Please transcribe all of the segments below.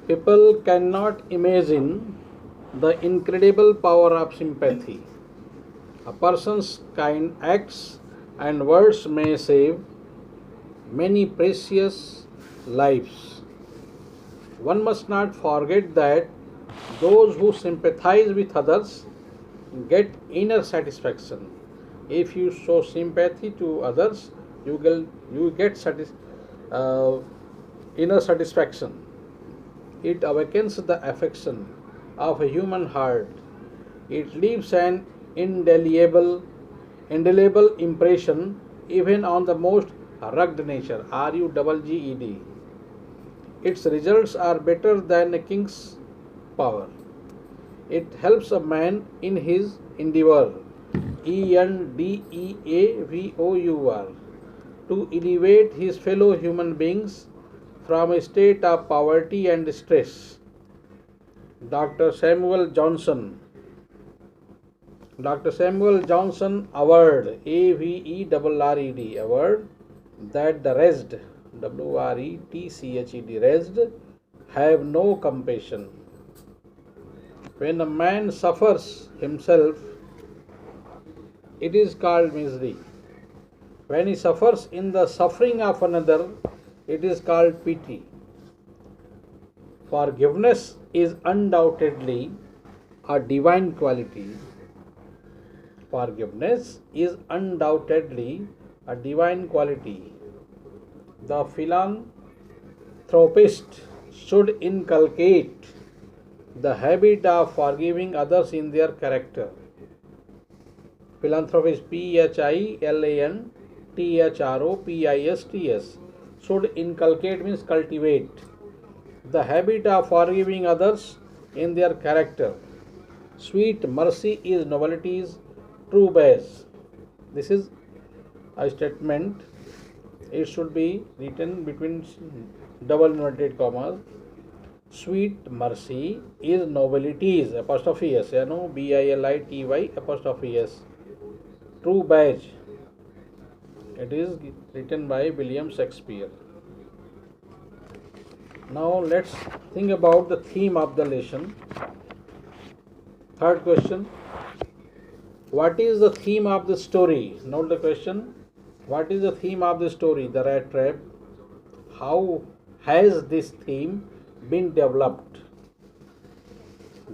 People cannot imagine the incredible power of sympathy. A person's kind acts and words may save many precious lives. One must not forget that those who sympathize with others get inner satisfaction. If you show sympathy to others, you get uh, inner satisfaction. It awakens the affection of a human heart. It leaves an indelible impression even on the most rugged nature. RUGGED. Its results are better than a king's power. It helps a man in his endeavor, ENDEAVOUR, to elevate his fellow human beings from a state of poverty and distress. Dr. Samuel Johnson. Dr. Samuel Johnson Award, AVERRED, award that the rest, WRETCHED, rest, have no compassion. When a man suffers himself, it is called misery. When he suffers in the suffering of another, it is called pity. Forgiveness is undoubtedly a divine quality. Forgiveness is undoubtedly a divine quality. The philanthropist should inculcate the habit of forgiving others in their character. Philanthropist, PHILANTHROPISTS, should inculcate means cultivate the habit of forgiving others in their character. Sweet mercy is novelity's true base. This is a statement. It should be written between double inverted commas. Sweet mercy is nobility's apostrophe s, BILITY apostrophe s, true badge. It is written by William Shakespeare. Now let's think about the theme of the lesson. Third question. What is the theme of the story? Note the question. What is the theme of the story? The rat trap. How has this theme been developed?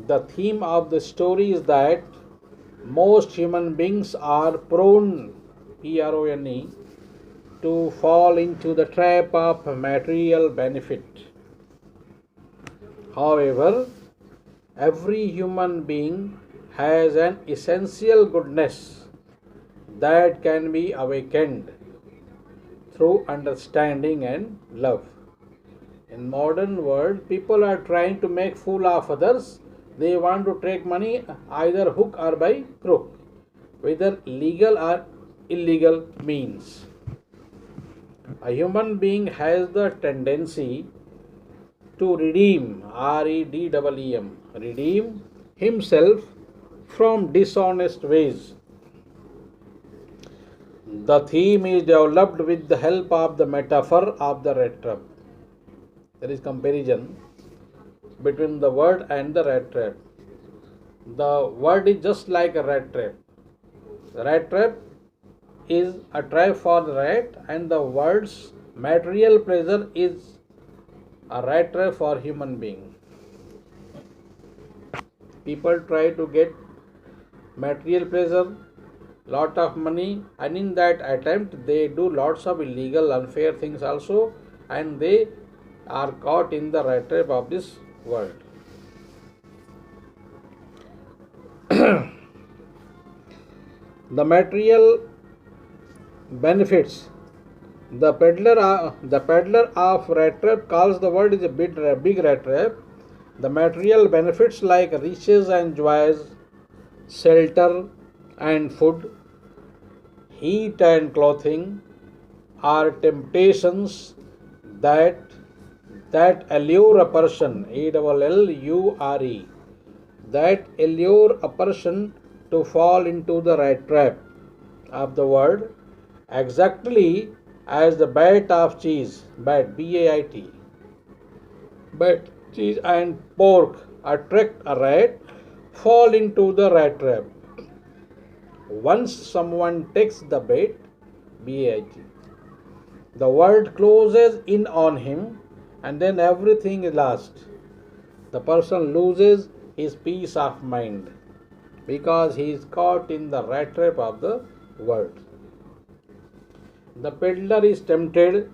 The theme of the story is that most human beings are prone, PRONE, to fall into the trap of material benefit. However, every human being has an essential goodness that can be awakened through understanding and love. In modern world, people are trying to make fool of others. They want to take money either hook or by crook, whether legal or illegal means. A human being has the tendency to redeem himself from dishonest ways. The theme is developed with the help of the metaphor of the rat trap. There is comparison between the word and the rat trap. The word is just like a rat trap. The rat trap is a trap for the rat, and the word's material pleasure is a rat trap for human being. People try to get material pleasure, lot of money, and in that attempt they do lots of illegal, unfair things also, and they are caught in the rat trap of this world. The material benefits. The peddler of rat trap calls the world is a big rat trap. The material benefits like riches and joys, shelter and food, heat and clothing are temptations that allure a person, ALLURE, that allure a person to fall into the rat trap of the world, exactly as the BAT of cheese, BAT, BAIT, BAT, cheese and pork attract a rat, fall into the rat trap. Once someone takes the bait, BAIT, the world closes in on him and then everything is lost. The person loses his peace of mind because he is caught in the rat trap of the world. The peddler is tempted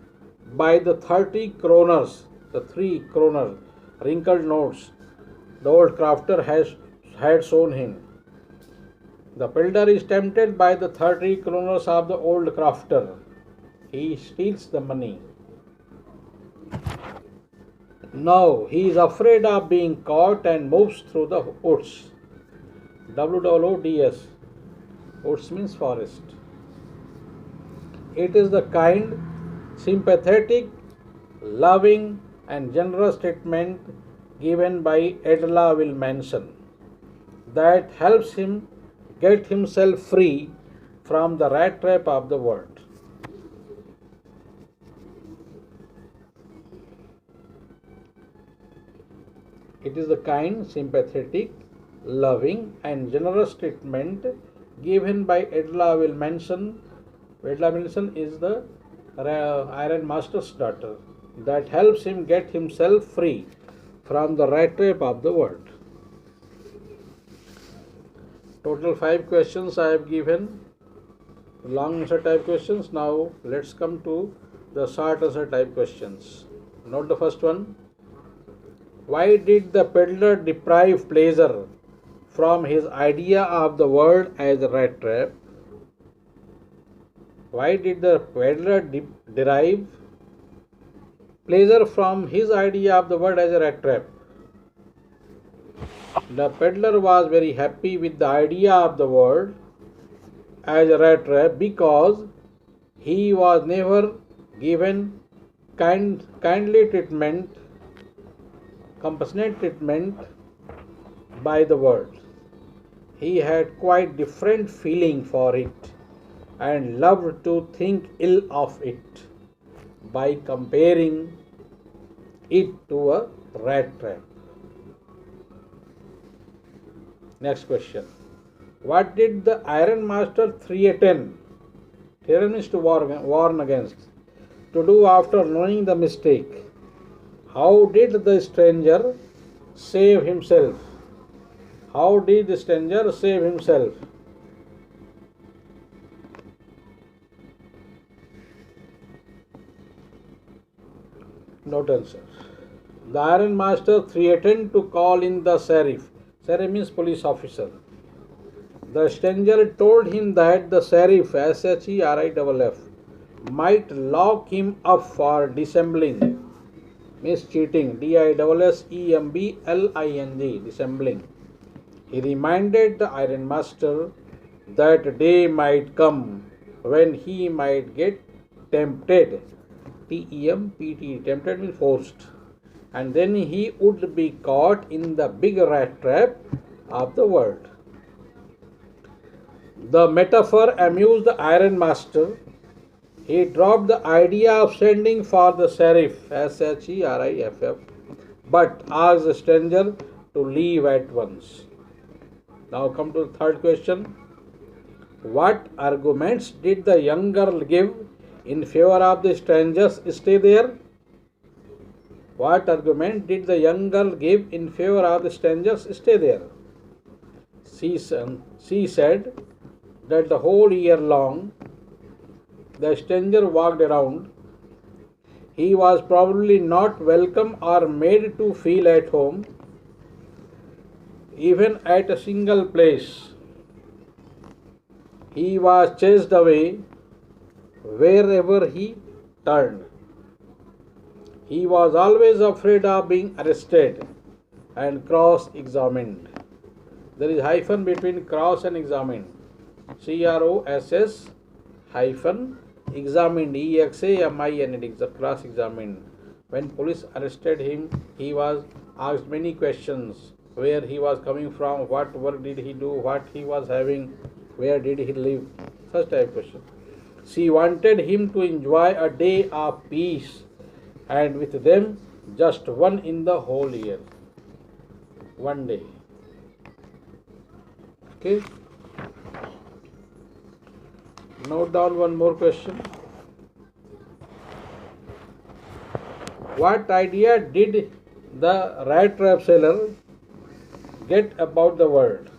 by the 30 kroners, the 3 kroner wrinkled notes the old crafter had shown him. The peddler is tempted by the 30 kroners of the old crafter. He steals the money. Now he is afraid of being caught and moves through the woods. WOODS. Woods means forest. It is the kind, sympathetic, loving, and generous treatment given by Adela Wilmanson that helps him get himself free from the rat trap of the world. It is the kind, sympathetic, loving, and generous treatment given by Adela Wilmanson. Adela Wilmanson is the Iron Master's daughter that helps him get himself free from the rat trap of the world. Total 5 questions I have given, long answer type questions. Now let's come to the short answer type questions. Note the first one. Why did the peddler deprive pleasure from his idea of the world as a rat trap? Why did the peddler derive pleasure from his idea of the world as a rat trap? The peddler was very happy with the idea of the world as a rat trap because he was never given kindly treatment, compassionate treatment by the world. He had quite different feeling for it and loved to think ill of it by comparing it to a rat trap. Next question. What did the Iron Master threaten? Threaten means to warn against. To do after knowing the mistake. How did the stranger save himself? How did the stranger save himself? Note answer. The Iron Master threatened to call in the sheriff. Sheriff means police officer. The stranger told him that the sheriff, SHERIFF, might lock him up for dissembling, means cheating, DISSEMBLING, dissembling. He reminded the Iron Master that a day might come when he might get tempted, TEMPT, tempted means forced, and then he would be caught in the big rat trap of the world. The metaphor amused the Iron Master. He dropped the idea of sending for the sheriff, SHERIFF, but asked the stranger to leave at once. Now come to the third question. What arguments did the young girl give in favor of the stranger's stay there? What argument did the young girl give in favor of the stranger's stay there? She said that the whole year long the stranger walked around. He was probably not welcome or made to feel at home, even at a single place. He was chased away wherever he turned. He was always afraid of being arrested and cross-examined. There is hyphen between cross and examined. CROSS hyphen examined, EXAMINED, cross-examined. When police arrested him, he was asked many questions. Where he was coming from, what work did he do, what he was having, where did he live, such type of question. She wanted him to enjoy a day of peace and with them Just one in the whole year. One day. Okay. Note down one more question. What idea did the rat trap seller get about the world?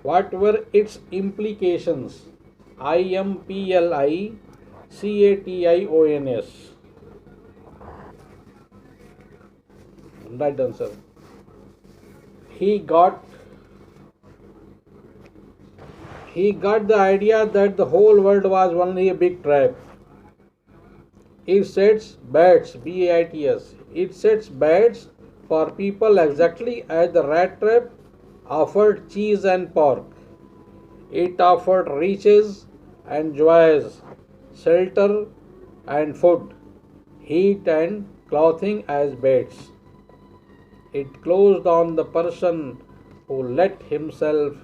What were its implications? IMPLICATIONS. Right answer. He got he got the idea that the whole world was only a big trap. It sets baits, BAITS. It sets baits for people exactly as the rat trap offered cheese and pork. It offered riches and joys, shelter and food, heat and clothing as baits. It closed on the person who let himself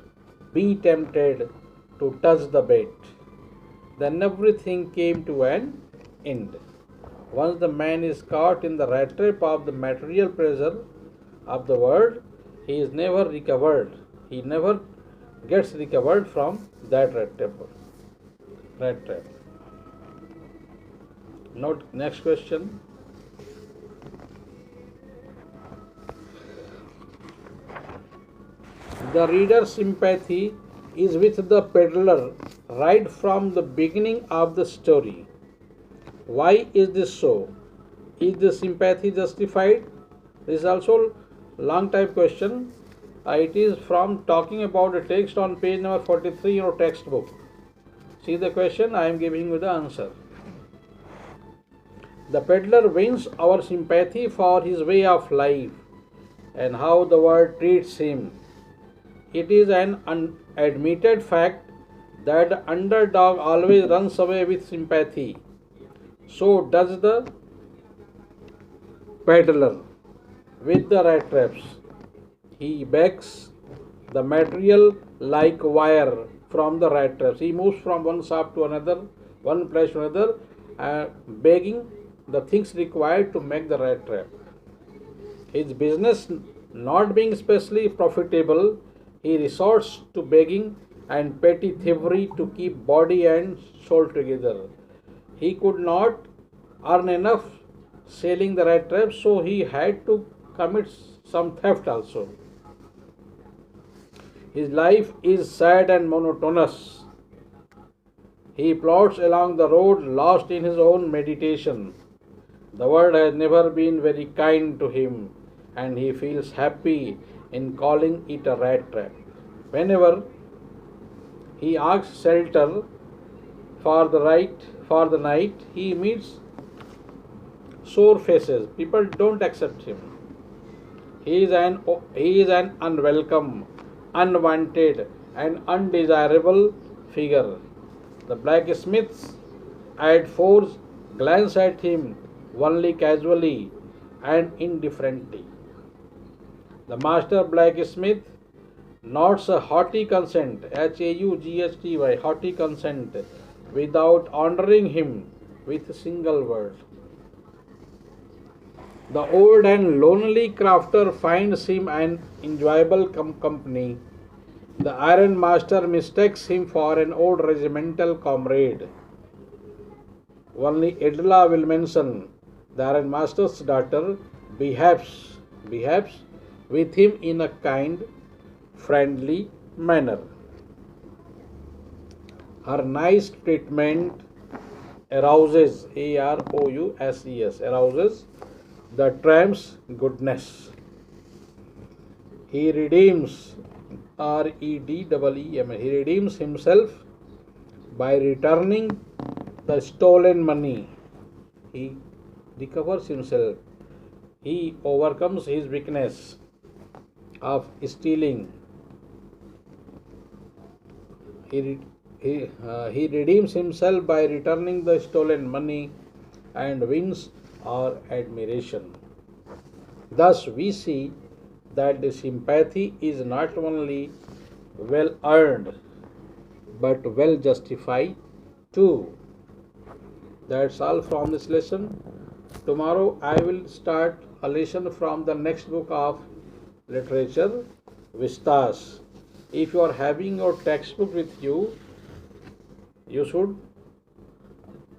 be tempted to touch the bait. Then everything came to an end. Once the man is caught in the rat trap of the material pressure of the world, he is never recovered. He never gets recovered from that rat trap. Rat trap. Note next question. The reader's sympathy is with the peddler right from the beginning of the story. Why is this so? Is the sympathy justified? This is also long type question. It is from talking about a text on page number 43 in your textbook. See the question, I am giving you the answer. The peddler wins our sympathy for his way of life and how the world treats him. It is an unadmitted fact that the underdog always runs away with sympathy. So does the peddler with the rat traps. He begs the material like wire from the rat traps. He moves from one shop to another, one place to another, begging the things required to make the rat trap. His business not being especially profitable, he resorts to begging and petty thievery to keep body and soul together. He could not earn enough selling the rat trap, so he had to commit some theft also. His life is sad and monotonous. He plods along the road lost in his own meditation. The world has never been very kind to him, and he feels happy in calling it a rat trap. Whenever he asks shelter for the night, he meets sore faces. People don't accept him. He is an unwelcome, unwanted, and undesirable figure. The blacksmiths at Forge glance at him only casually and indifferently. The master blacksmith nods a hearty consent, HAUGHTY, hearty consent, without honoring him with a single word. The old and lonely crafter finds him an enjoyable company. The iron master mistakes him for an old regimental comrade. Only Edla will mention the iron master's daughter behaves with him in a kind, friendly manner. Her nice treatment arouses arouses the tramp's goodness. He redeems REDEEM. He redeems himself by returning the stolen money. He recovers himself. He overcomes his weakness of stealing. He redeems himself by returning the stolen money and wins our admiration. Thus, we see that the sympathy is not only well earned but well justified too. That's all from this lesson. Tomorrow I will start a lesson from the next book of literature, Vistas. If you are having your textbook with you, you should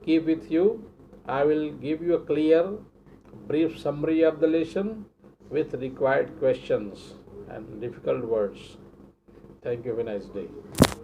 keep with you. I will give you a clear, brief summary of the lesson with required questions and difficult words. Thank you. Have a nice day.